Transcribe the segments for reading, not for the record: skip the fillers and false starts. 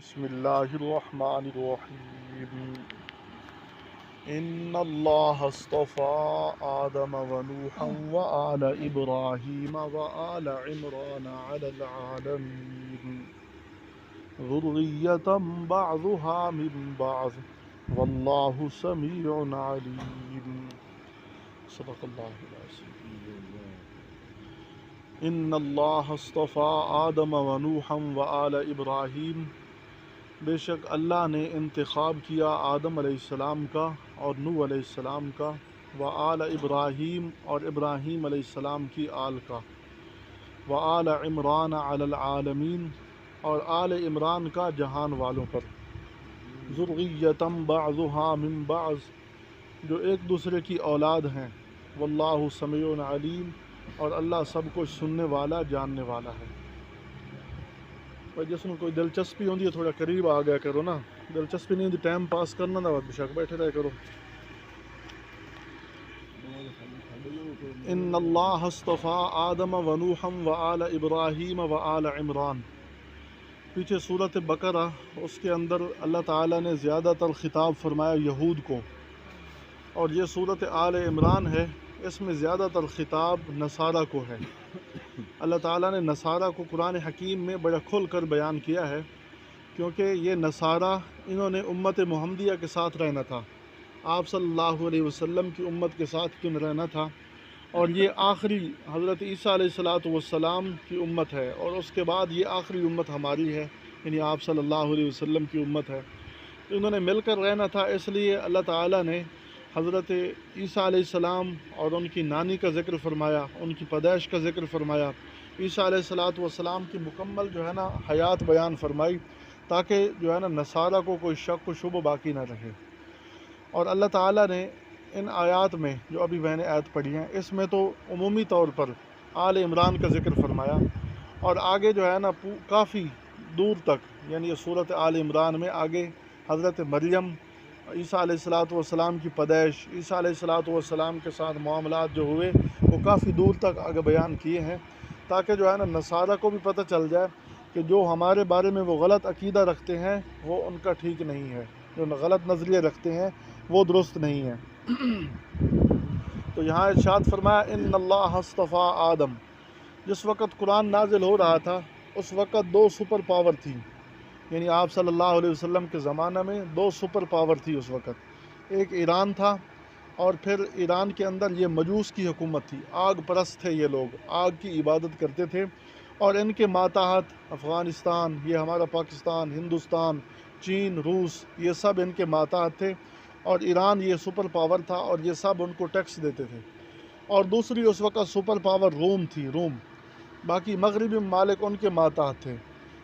بسم اللہ الرحمن الرحیم ان اللہ اصطفى آدم ونوحا وآل ابراہیم وآل عمران علی العالمین ذریۃ بعضها من بعض واللہ سمیع علیم صدق اللہ العظیم ان اللہ اصطفى آدم ونوحا وآل ابراہیم، بے شک اللہ نے انتخاب کیا آدم علیہ السلام کا اور نوح علیہ السلام کا، وآل ابراہیم اور ابراہیم علیہ السلام کی آل کا، وآل عمران علی العالمین اور آل عمران کا جہان والوں پر، ذریۃ بعضها من بعض جو ایک دوسرے کی اولاد ہیں، واللہ سمیع علیم اور اللہ سب کچھ سننے والا جاننے والا ہے۔ جس میں کوئی دلچسپی ہوندی ہے تھوڑا قریب آ گیا کرو نا، دلچسپی نہیں ہوندی ٹائم پاس کرنا نہ بے شک بیٹھے رہے کرو۔ ان اللہ اصطفى آدم ونوحا وآل ابراہیم وآل عمران، پیچھے صورت بقرہ اس کے اندر اللہ تعالیٰ نے زیادہ تر خطاب فرمایا یہود کو، اور یہ صورت آل عمران ہے، اس میں زیادہ تر خطاب نصارہ کو ہے۔ اللہ تعالیٰ نے نصارہ کو قرآن حکیم میں بڑا کھل کر بیان کیا ہے، کیونکہ یہ نصارہ انہوں نے امت محمدیہ کے ساتھ رہنا تھا، آپ صلی اللہ علیہ وسلم کی امت کے ساتھ کیوں رہنا تھا، اور یہ آخری حضرت عیسیٰ علیہ السلام کی امت ہے، اور اس کے بعد یہ آخری امت ہماری ہے، یعنی آپ صلی اللہ علیہ وسلم کی امت ہے۔ تو انہوں نے مل کر رہنا تھا، اس لیے اللہ تعالیٰ نے حضرت عیسیٰ علیہ السلام اور ان کی نانی کا ذکر فرمایا، ان کی پیدائش کا ذکر فرمایا، عیسیٰ علیہ السلام کی مکمل جو ہے نا حیات بیان فرمائی، تاکہ جو ہے نا نصارہ کو کوئی شک و شبہ باقی نہ رہے۔ اور اللہ تعالیٰ نے ان آیات میں جو ابھی میں نے آیت پڑھی ہیں، اس میں تو عمومی طور پر آل عمران کا ذکر فرمایا، اور آگے جو ہے نا کافی دور تک، یعنی یہ صورت آل عمران میں آگے حضرت مریم، عیسیٰ علیہ السلام کی پیدائش، عیسیٰ علیہ السلام کے ساتھ معاملات جو ہوئے وہ کافی دور تک آگے بیان کیے ہیں، تاکہ جو ہے نا نصارہ کو بھی پتہ چل جائے کہ جو ہمارے بارے میں وہ غلط عقیدہ رکھتے ہیں وہ ان کا ٹھیک نہیں ہے، جو غلط نظریے رکھتے ہیں وہ درست نہیں ہے۔ تو یہاں ارشاد فرمایا ان اللہ اصطفیٰ آدم، جس وقت قرآن نازل ہو رہا تھا اس وقت دو سپر پاور تھی، یعنی آپ صلی اللہ علیہ وسلم کے زمانہ میں دو سپر پاور تھی اس وقت، ایک ایران تھا، اور پھر ایران کے اندر یہ مجوس کی حکومت تھی، آگ پرست تھے یہ لوگ، آگ کی عبادت کرتے تھے، اور ان کے ماتحت افغانستان، یہ ہمارا پاکستان، ہندوستان، چین، روس، یہ سب ان کے ماتحت تھے، اور ایران یہ سپر پاور تھا اور یہ سب ان کو ٹیکس دیتے تھے۔ اور دوسری اس وقت سپر پاور روم تھی، روم، باقی مغربی ممالک ان کے ماتحت تھے۔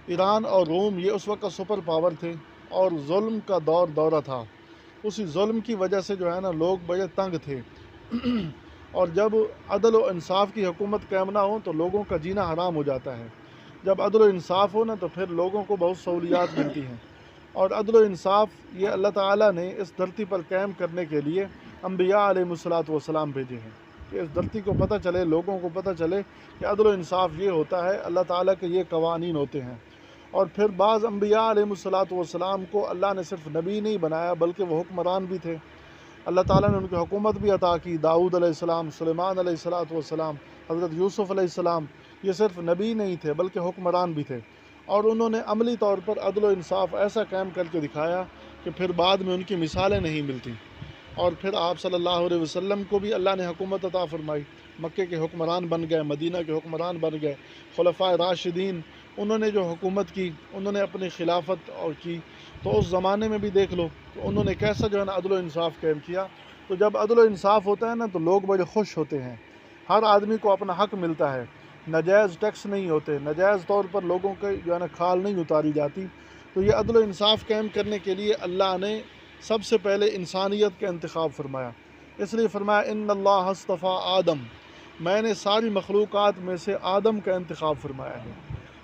ایران اور روم یہ اس وقت سپر پاور تھے، اور ظلم کا دورہ تھا، اسی ظلم کی وجہ سے جو ہے نا لوگ بڑے تنگ تھے، اور جب عدل و انصاف کی حکومت قائم نہ ہو تو لوگوں کا جینا حرام ہو جاتا ہے، جب عدل و انصاف ہو نا تو پھر لوگوں کو بہت سہولیات ملتی ہیں، اور عدل و انصاف یہ اللہ تعالیٰ نے اس دھرتی پر قائم کرنے کے لیے انبیاء علیہ السلام بھیجے ہیں، کہ اس دھرتی کو پتہ چلے، لوگوں کو پتہ چلے کہ عدل و انصاف یہ ہوتا ہے، اللہ تعالیٰ کے یہ قوانین ہوتے ہیں۔ اور پھر بعض انبیاء علیہ السلام کو اللہ نے صرف نبی نہیں بنایا بلکہ وہ حکمران بھی تھے، اللہ تعالیٰ نے ان کی حکومت بھی عطا کی، داؤد علیہ السلام، سلیمان علیہ السلام، حضرت یوسف علیہ السلام، یہ صرف نبی نہیں تھے بلکہ حکمران بھی تھے، اور انہوں نے عملی طور پر عدل و انصاف ایسا قائم کر کے دکھایا کہ پھر بعد میں ان کی مثالیں نہیں ملتی۔ اور پھر آپ صلی اللہ علیہ وسلم کو بھی اللہ نے حکومت عطا فرمائی، مکے کے حکمران بن گئے، مدینہ کے حکمران بن گئے، خلفائے راشدین، انہوں نے جو حکومت کی، انہوں نے اپنی خلافت اور کی، تو اس زمانے میں بھی دیکھ لو کہ انہوں نے کیسا جو ہے نا عدل و انصاف قائم کیا۔ تو جب عدل و انصاف ہوتا ہے نا تو لوگ بڑے خوش ہوتے ہیں، ہر آدمی کو اپنا حق ملتا ہے، ناجائز ٹیکس نہیں ہوتے، ناجائز طور پر لوگوں کے جو ہے نا کھال نہیں اتاری جاتی۔ تو یہ عدل و انصاف قائم کرنے کے لیے اللہ نے سب سے پہلے انسانیت کا انتخاب فرمایا، اس لیے فرمایا ان اللہ اصطفیٰ آدم، میں نے ساری مخلوقات میں سے آدم کا انتخاب فرمایا ہے۔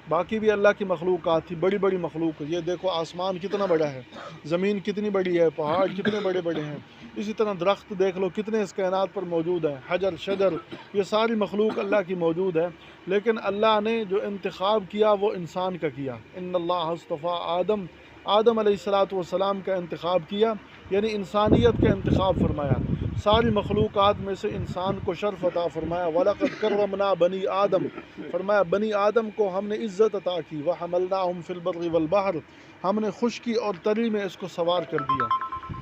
باقی بھی اللہ کی مخلوقات تھی، بڑی بڑی مخلوق. یہ دیکھو آسمان کتنا بڑا ہے، زمین کتنی بڑی ہے، پہاڑ کتنے بڑے بڑے ہیں. اسی طرح درخت دیکھ لو کتنے اس کائنات پر موجود ہیں، حجر شجر، یہ ساری مخلوق اللہ کی موجود ہے. لیکن اللہ نے جو انتخاب کیا وہ انسان کا کیا. ان اللہ اصطفیٰ آدم علیہ السلام کا انتخاب کیا، یعنی انسانیت کا انتخاب فرمایا. ساری مخلوقات میں سے انسان کو شرف عطا فرمایا. وَلَقَدْ كَرَّمْنَا بَنِي آدم، فرمایا بنی آدم کو ہم نے عزت عطا کی. وَحَمَلْنَاهُمْ فِي الْبَرِّ وَالْبَحْرِ، ہم نے خشکی اور تری میں اس کو سوار کر دیا.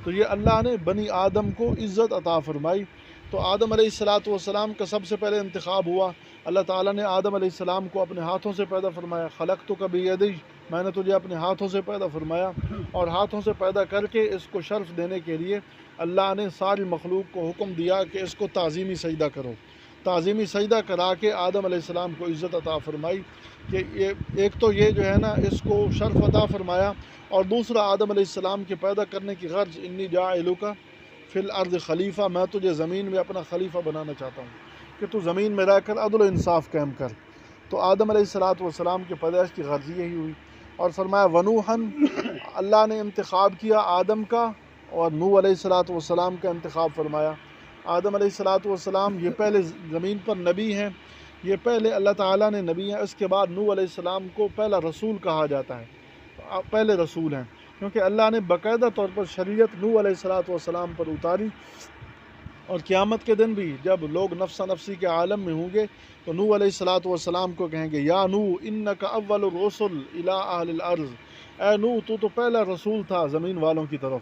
تو یہ اللہ نے بنی آدم کو عزت عطا فرمائی. تو آدم علیہ السلام کا سب سے پہلے انتخاب ہوا. اللہ تعالیٰ نے آدم علیہ السلام کو اپنے ہاتھوں سے پیدا فرمایا. خلقتک بیدی، میں نے تجھے اپنے ہاتھوں سے پیدا فرمایا. اور ہاتھوں سے پیدا کر کے اس کو شرف دینے کے لیے اللہ نے ساری مخلوق کو حکم دیا کہ اس کو تعظیمی سجدہ کرو. تعظیمی سجدہ کرا کے آدم علیہ السلام کو عزت عطا فرمائی. کہ یہ ایک تو یہ جو ہے نا اس کو شرف عطا فرمایا، اور دوسرا آدم علیہ السلام کے پیدا کرنے کی غرض انی جاعلک فی الارض خلیفہ، میں تجھے زمین میں اپنا خلیفہ بنانا چاہتا ہوں کہ تو زمین میں رہ کر عدل و انصاف قائم کر. تو آدم علیہ السلام کے پیدائش کی غرض یہی ہوئی. اور فرمایا ونوحن، اللہ نے انتخاب کیا آدم کا، اور نوح علیہ السلام کا انتخاب فرمایا. آدم علیہ السلام یہ پہلے زمین پر نبی ہیں، یہ پہلے اللہ تعالیٰ نے نبی ہیں. اس کے بعد نوح علیہ السلام کو پہلا رسول کہا جاتا ہے، پہلے رسول ہیں، کیونکہ اللہ نے باقاعدہ طور پر شریعت نوح علیہ السلام پر اتاری. اور قیامت کے دن بھی جب لوگ نفسا نفسی کے عالم میں ہوں گے تو نوح علیہ السلام کو کہیں گے یا نوح انک اول الرسل الی اہل الارض، اے نوح تو پہلا رسول تھا زمین والوں کی طرف.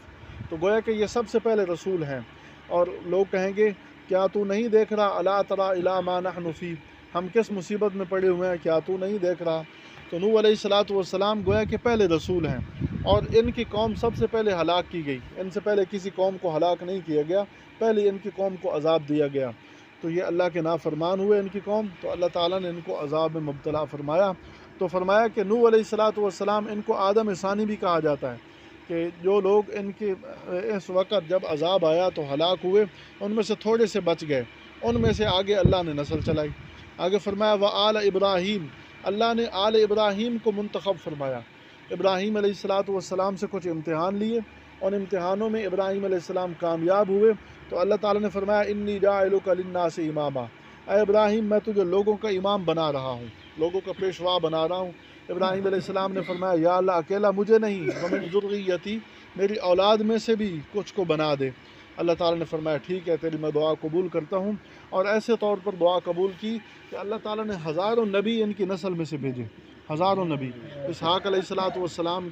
تو گویا کہ یہ سب سے پہلے رسول ہیں. اور لوگ کہیں گے کیا تو نہیں دیکھ رہا، الا تری الی ما نحن فی، ہم کس مصیبت میں پڑے ہوئے ہیں، کیا تو نہیں دیکھ رہا. تو نوح علیہ السلام گویا کہ پہلے رسول ہیں، اور ان کی قوم سب سے پہلے ہلاک کی گئی. ان سے پہلے کسی قوم کو ہلاک نہیں کیا گیا، پہلے ان کی قوم کو عذاب دیا گیا. تو یہ اللہ کے نافرمان ہوئے ان کی قوم، تو اللہ تعالیٰ نے ان کو عذاب میں مبتلا فرمایا. تو فرمایا کہ نوح علیہ السلام ان کو آدم ثانی بھی کہا جاتا ہے، کہ جو لوگ ان کے اس وقت جب عذاب آیا تو ہلاک ہوئے، ان میں سے تھوڑے سے بچ گئے، ان میں سے آگے اللہ نے نسل چلائی. آگے فرمایا وآل ابراہیم، اللہ نے آل ابراہیم کو منتخب فرمایا. ابراہیم علیہ السلام سے کچھ امتحان لیے، ان امتحانوں میں ابراہیم علیہ السلام کامیاب ہوئے. تو اللہ تعالیٰ نے فرمایا انی جاعلک للناس اماما، اے ابراہیم میں تجھے لوگوں کا امام بنا رہا ہوں، لوگوں کا پیشوا بنا رہا ہوں. ابراہیم علیہ السلام نے فرمایا یا اللہ اکیلا مجھے نہیں، ومن ذریتی، میری اولاد میں سے بھی کچھ کو بنا دے. اللہ تعالیٰ نے فرمایا ٹھیک ہے تیری میں دعا قبول کرتا ہوں. اور ایسے طور پر دعا قبول کی کہ اللہ تعالیٰ نے ہزاروں نبی ان کی نسل میں سے بھیجے، ہزاروں نبی. اسحاق علیہ السلام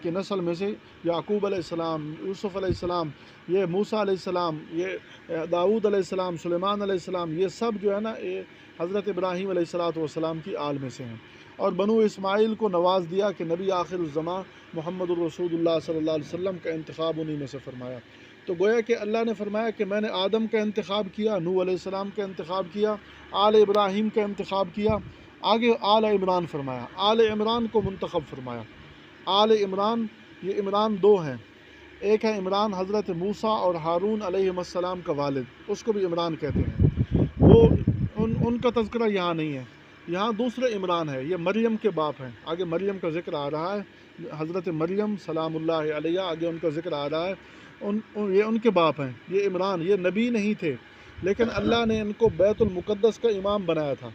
کی نسل میں سے یعقوب علیہ السلام، یوسف علیہ السلام، یہ موسیٰ علیہ السلام، یہ داؤد علیہ السلام، سلیمان علیہ السلام، یہ سب جو ہے نا یہ حضرت ابراہیم علیہ السلام کی آل میں سے ہیں. اور بنو اسماعیل کو نواز دیا کہ نبی آخر الزمان محمد الرسول اللہ صلی اللہ علیہ وسلم کا انتخاب انہی میں سے فرمایا. تو گویا کہ اللہ نے فرمایا کہ میں نے آدم کا انتخاب کیا، نوح علیہ السلام کا انتخاب کیا، آل ابراہیم کا انتخاب کیا. آگے آل عمران فرمایا، آل عمران کو منتخب فرمایا. آل عمران، یہ عمران دو ہیں، ایک ہے عمران حضرت موسیٰ اور ہارون علیہ السلام کا والد، اس کو بھی عمران کہتے ہیں. وہ ان کا تذکرہ یہاں نہیں ہے، یہاں دوسرے عمران ہے، یہ مریم کے باپ ہیں. آگے مریم کا ذکر آ رہا ہے، حضرت مریم سلام اللہ علیہ، آگے ان کا ذکر آ رہا ہے. یہ ان کے باپ ہیں. یہ عمران، یہ نبی نہیں تھے لیکن اللہ نے ان کو بیت المقدس کا امام بنایا تھا.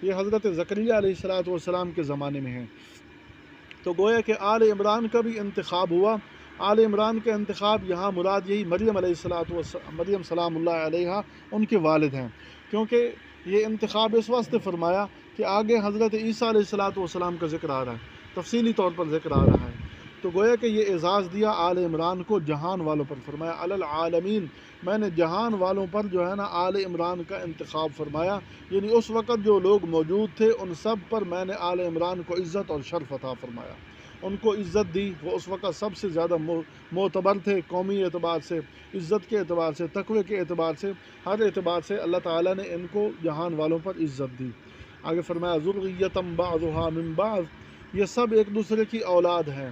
یہ حضرت زکریا علیہ السلام کے زمانے میں ہیں. تو گویا کہ آل عمران کا بھی انتخاب ہوا. آل عمران کا انتخاب یہاں مراد یہی مریم سلام اللہ علیہ ان کے والد ہیں، کیونکہ یہ انتخاب اس واسطے فرمایا کہ آگے حضرت عیسیٰ علیہ السلام کا ذکر آ رہا ہے، تفصیلی طور پر ذکر آ رہا ہے. تو گویا کہ یہ اعزاز دیا آل عمران کو جہان والوں پر. فرمایا علی العالمین، میں نے جہان والوں پر جو ہے نا آل عمران کا انتخاب فرمایا، یعنی اس وقت جو لوگ موجود تھے ان سب پر میں نے آل عمران کو عزت اور شرف عطا فرمایا، ان کو عزت دی. وہ اس وقت سب سے زیادہ معتبر تھے، قومی اعتبار سے، عزت کے اعتبار سے، تقوی کے اعتبار سے، ہر اعتبار سے اللہ تعالیٰ نے ان کو جہان والوں پر عزت دی. آگے فرمایا ذریۃ بعضھا من بعض، یہ سب ایک دوسرے کی اولاد ہیں.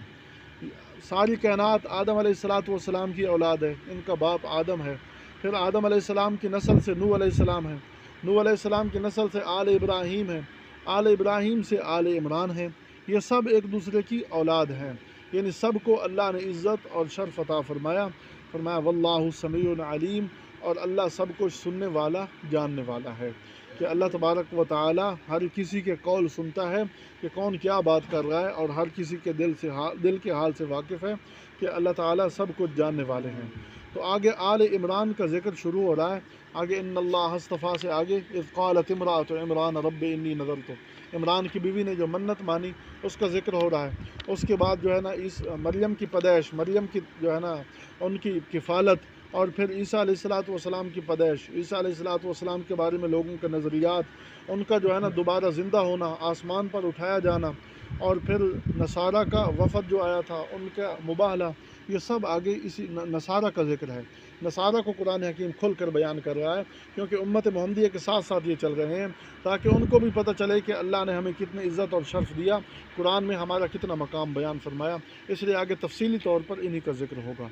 ساری کائنات آدم علیہ السلام کی اولاد ہے، ان کا باپ آدم ہے. پھر آدم علیہ السلام کی نسل سے نوح علیہ السلام ہے، نوح علیہ السلام کی نسل سے آل ابراہیم ہے، آل ابراہیم سے آل عمران ہے. یہ سب ایک دوسرے کی اولاد ہیں، یعنی سب کو اللہ نے عزت اور شرف عطا فرمایا۔ فرمایا واللہ سمیع علیم، اور اللہ سب کچھ سننے والا جاننے والا ہے، کہ اللہ تبارک و تعالی ہر کسی کے قول سنتا ہے کہ کون کیا بات کر رہا ہے، اور ہر کسی کے دل کے حال سے واقف ہے، کہ اللہ تعالی سب کچھ جاننے والے ہیں۔ تو آگے آل عمران کا ذکر شروع ہو رہا ہے، آگے ان اللہ اصطفیٰ سے آگے اذ قالت امرأۃ عمران رب انی نذرت، عمران کی بیوی نے جو منت مانی اس کا ذکر ہو رہا ہے۔ اس کے بعد جو ہے نا مریم کی پیدائش، مریم کی جو ہے نا ان کی کفالت، اور پھر عیسیٰ علیہ السلام کی پیدائش، عیسیٰ علیہ السلام کے بارے میں لوگوں کے نظریات، ان کا جو ہے نا دوبارہ زندہ ہونا، آسمان پر اٹھایا جانا، اور پھر نصارہ کا وفد جو آیا تھا ان کا مباہلہ، یہ سب آگے اسی نصارہ کا ذکر ہے۔ نصارہ کو قرآن حکیم کھل کر بیان کر رہا ہے، کیونکہ امت محمدیہ کے ساتھ ساتھ یہ چل رہے ہیں، تاکہ ان کو بھی پتہ چلے کہ اللہ نے ہمیں کتنی عزت اور شرف دیا، قرآن میں ہمارا کتنا مقام بیان فرمایا، اس لیے آگے تفصیلی طور پر انہی کا ذکر ہوگا۔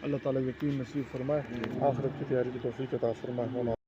اللہ تعالیٰ یقین نصیب فرمائے، آخرت کی تیاری کی توفیق عطا فرمائے۔